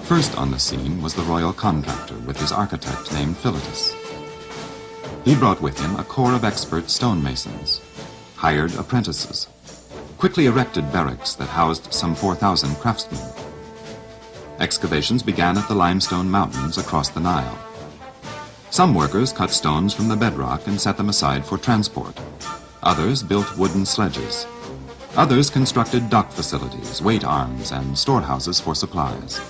First on the scene was the royal contractor with his architect named Philetus. He brought with him a corps of expert stonemasons, hired apprentices, quickly erected barracks that housed some 4,000 craftsmen. Excavations began at the limestone mountains across the Nile. Some workers cut stones from the bedrock and set them aside for transport. Others built wooden sledges. Others constructed dock facilities, weight arms, and storehouses for supplies.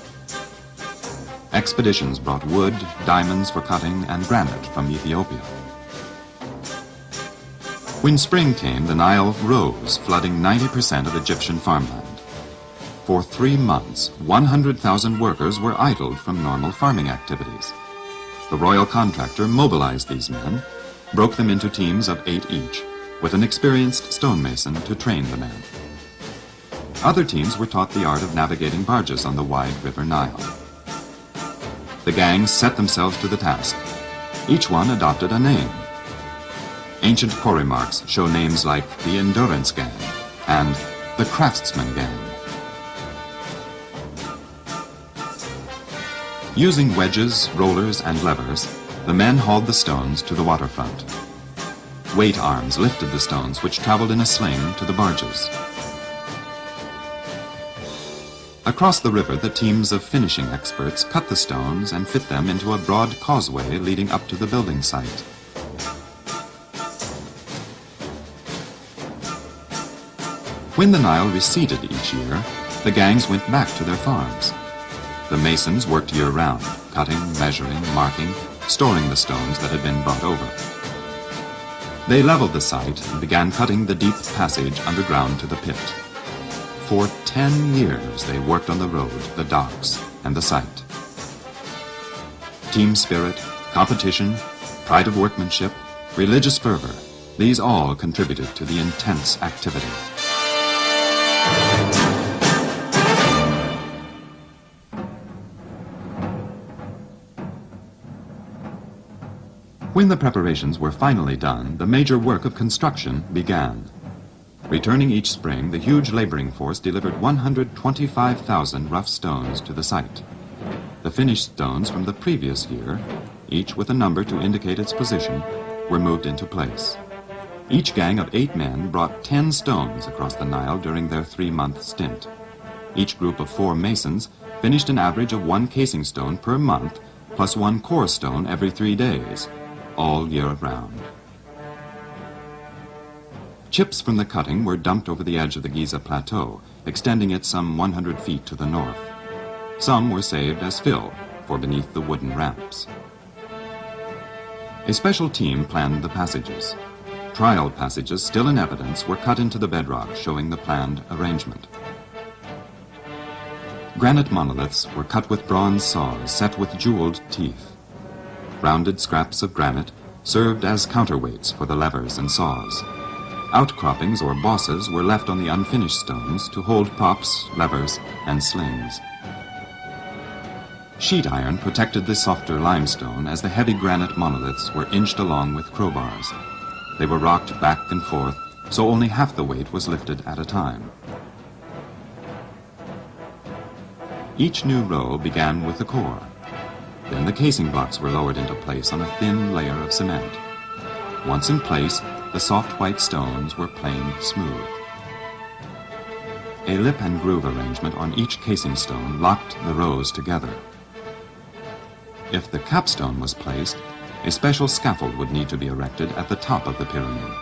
Expeditions brought wood, diamonds for cutting, and granite from Ethiopia. When spring came, the Nile rose, flooding 90% of Egyptian farmland. For 3 months, 100,000 workers were idled from normal farming activities. The royal contractor mobilized these men, broke them into teams of 8 each, with an experienced stonemason to train the men. Other teams were taught the art of navigating barges on the wide river Nile. The gangs set themselves to the task. Each one adopted a name. Ancient quarry marks show names like the Endurance Gang and the Craftsman Gang. Using wedges, rollers, and levers, the men hauled the stones to the waterfront. Weight arms lifted the stones, which traveled in a sling to the barges. Across the river, the teams of finishing experts cut the stones and fit them into a broad causeway leading up to the building site. When the Nile receded each year, the gangs went back to their farms. The masons worked year-round, cutting, measuring, marking, storing the stones that had been brought over. They leveled the site and began cutting the deep passage underground to the pit. For 10 years they worked on the road, the docks, and the site. Team spirit, competition, pride of workmanship, religious fervor, these all contributed to the intense activity. When the preparations were finally done, the major work of construction began. Returning each spring, the huge laboring force delivered 125,000 rough stones to the site. The finished stones from the previous year, each with a number to indicate its position, were moved into place. Each gang of 8 men brought 10 stones across the Nile during their 3-month stint. Each group of 4 masons finished an average of 1 casing stone per month, plus 1 core stone every 3 days, all year round. Chips from the cutting were dumped over the edge of the Giza plateau, extending it some 100 feet to the north. Some were saved as fill for beneath the wooden ramps. A special team planned the passages. Trial passages still in evidence were cut into the bedrock, showing the planned arrangement. Granite monoliths were cut with bronze saws set with jeweled teeth. Rounded scraps of granite served as counterweights for the levers and saws. Outcroppings or bosses were left on the unfinished stones to hold props, levers, and slings. Sheet iron protected the softer limestone as the heavy granite monoliths were inched along with crowbars. They were rocked back and forth, so only half the weight was lifted at a time. Each new row began with the core. Then the casing blocks were lowered into place on a thin layer of cement. Once in place, the soft white stones were planed smooth. A lip and groove arrangement on each casing stone locked the rows together. If the capstone was placed, a special scaffold would need to be erected at the top of the pyramid.